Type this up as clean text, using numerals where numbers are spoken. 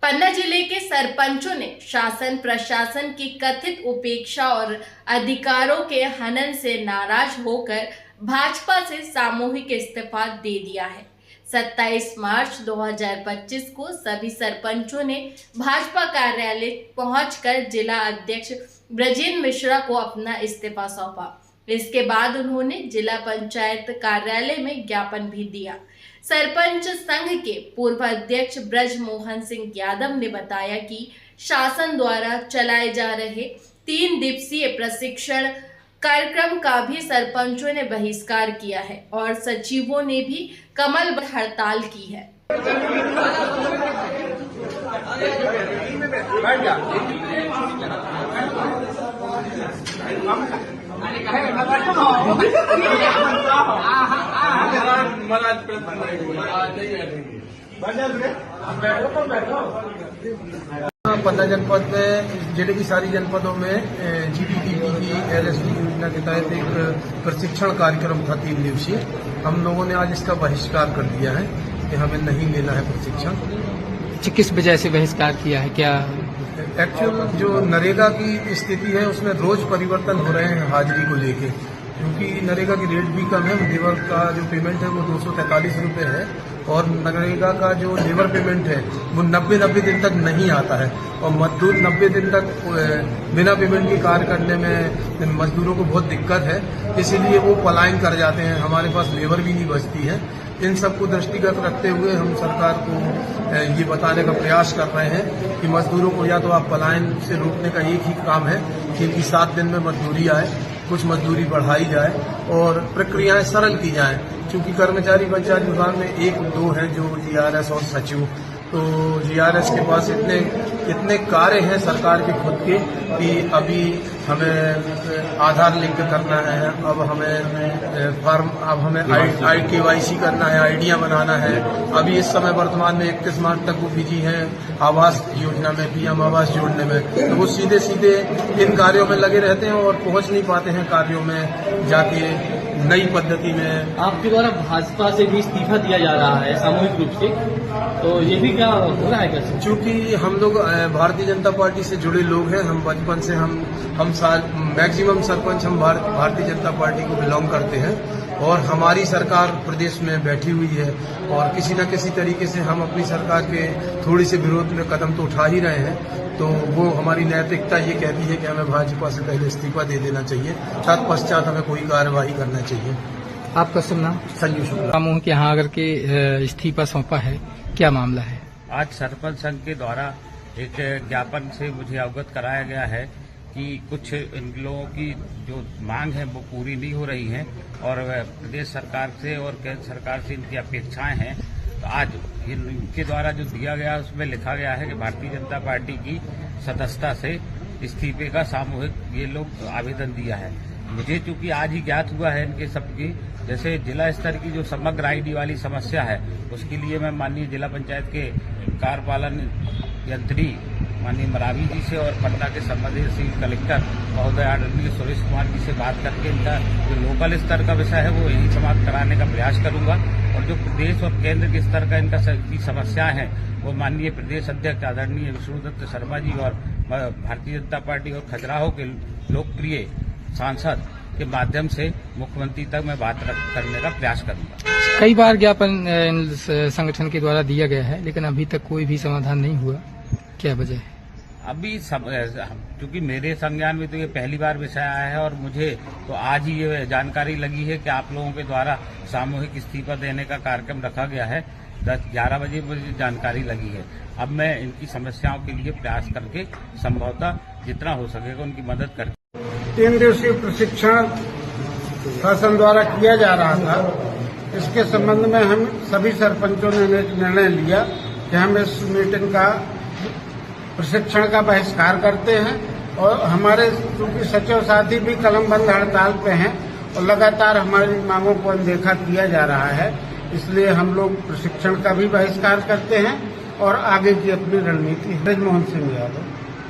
पन्ना जिले के सरपंचों ने शासन प्रशासन की कथित उपेक्षा और अधिकारों के हनन से नाराज होकर भाजपा से सामूहिक इस्तीफा दे दिया है। 27 मार्च 2025 को सभी सरपंचों ने भाजपा कार्यालय पहुंचकर जिला अध्यक्ष ब्रजेंद्र मिश्रा को अपना इस्तीफा सौंपा। इसके बाद उन्होंने जिला पंचायत कार्यालय में ज्ञापन भी दिया। सरपंच संघ के पूर्व अध्यक्ष ब्रज मोहन सिंह यादव ने बताया कि शासन द्वारा चलाए जा रहे 3 दिवसीय प्रशिक्षण कार्यक्रम का भी सरपंचों ने बहिष्कार किया है और सचिवों ने भी कमल हड़ताल की है। पन्ना जनपद में जिले की सारी जनपदों में जीपीटीपी की एलएसडी योजना के तहत एक प्रशिक्षण कार्यक्रम था 3 दिवसीय। हम लोगों ने आज इसका बहिष्कार कर दिया है कि हमें नहीं लेना है प्रशिक्षण। किस वजह से बहिष्कार किया है? क्या एक्चुअल जो नरेगा की स्थिति है उसमें रोज परिवर्तन हो रहे हैं हाजिरी को लेके, क्योंकि नरेगा की रेट भी कम है। लेबर का जो पेमेंट है वो 243 रुपये है और नरेगा का जो लेबर पेमेंट है वो 90 दिन तक नहीं आता है और मजदूर 90 दिन तक बिना पेमेंट के कार्य करने में मजदूरों को बहुत दिक्कत है, इसीलिए वो पलायन कर जाते हैं। हमारे पास लेबर भी नहीं बचती है। इन सबको दृष्टिगत रखते हुए हम सरकार को ये बताने का प्रयास कर रहे हैं कि मजदूरों को या तो आप पलायन से रोकने का एक ही काम है कि इनकी 7 दिन में मजदूरी आए, कुछ मजदूरी बढ़ाई जाए और प्रक्रियाएं सरल की जाएं। क्योंकि कर्मचारी पंचायत विभाग में 1-2 है जो जीआरएस और सचिव, तो जीआरएस के पास इतने कार्य हैं सरकार के खुद के कि अभी हमें आधार लिंक करना है, अब हमें KYC करना है, आईडियां बनाना है। अभी इस समय वर्तमान में 31 मार्च तक वो बिजी हैं आवास योजना में, PM आवास जोड़ने में, तो वो सीधे इन कार्यों में लगे रहते हैं और पहुंच नहीं पाते हैं कार्यों में जाके नई पद्धति में। आपके द्वारा भाजपा से भी इस्तीफा दिया जा रहा है सामूहिक रूप से, तो ये भी क्या हो रहा है कैसे? चूंकि हम लोग भारतीय जनता पार्टी से जुड़े लोग हैं, हम बचपन से हम मैक्सिमम सरपंच हम भारतीय जनता पार्टी को बिलोंग करते हैं और हमारी सरकार प्रदेश में बैठी हुई है और किसी न किसी तरीके से हम अपनी सरकार के थोड़ी से विरोध में कदम तो उठा ही रहे हैं। तो वो हमारी नैतिकता ये कहती है कि हमें भाजपा से पहले इस्तीफा दे देना चाहिए, तत्पश्चात हमें कोई कार्यवाही करना चाहिए। आपका शुभ नाम? संजू शुक्ला। समूह के यहाँ आकर के इस्तीफा सौंपा है, क्या मामला है? आज सरपंच संघ के द्वारा एक ज्ञापन से मुझे अवगत कराया गया है कि कुछ इन लोगों की जो मांग है वो पूरी नहीं हो रही है और प्रदेश सरकार से और केंद्र सरकार से इनकी अपेक्षाएं हैं। तो आज इनके द्वारा जो दिया गया उसमें लिखा गया है कि भारतीय जनता पार्टी की सदस्यता से इस्तीफे का सामूहिक ये लोग आवेदन दिया है। मुझे चूंकि आज ही ज्ञात हुआ है इनके सबकी, जैसे जिला स्तर की जो समग्र आईडी वाली समस्या है उसके लिए मैं माननीय जिला पंचायत के कार्यपालन यंत्री माननीय मरावी जी से और पन्ना के संबंधित कलेक्टर महोदय आदरणीय सुरेश कुमार जी से बात करके इनका जो लोकल स्तर का विषय है वो यही समाप्त कराने का प्रयास करूंगा और जो प्रदेश और केंद्र के स्तर का इनका समस्याएं हैं वो माननीय प्रदेश अध्यक्ष आदरणीय विष्णुदत्त शर्मा जी और भारतीय जनता पार्टी और खजुराहो के लोकप्रिय सांसद के माध्यम से मुख्यमंत्री तक मैं बात करने का प्रयास करूंगा। कई बार ज्ञापन संगठन के द्वारा दिया गया है लेकिन अभी तक कोई भी समाधान नहीं हुआ, क्या वजह है? अभी क्योंकि मेरे संज्ञान में तो ये पहली बार विषय आया है और मुझे तो आज ही ये जानकारी लगी है कि आप लोगों के द्वारा सामूहिक इस्तीफा देने का कार्यक्रम रखा गया है। 10-11 बजे मुझे जानकारी लगी है। अब मैं इनकी समस्याओं के लिए प्रयास करके संभवतः जितना हो सकेगा उनकी मदद करके 3 दिवसीय प्रशिक्षण शासन द्वारा किया जा रहा था। इसके संबंध में हम सभी सरपंचों ने निर्णय लिया कि हम इस मीटिंग का प्रशिक्षण का बहिष्कार करते हैं और हमारे चूंकि सचिव साथी भी कलमबंद हड़ताल पे हैं और लगातार हमारी मांगों को अनदेखा किया जा रहा है, इसलिए हम लोग प्रशिक्षण का भी बहिष्कार करते हैं और आगे की अपनी रणनीति। ब्रज मोहन सिंह यादव।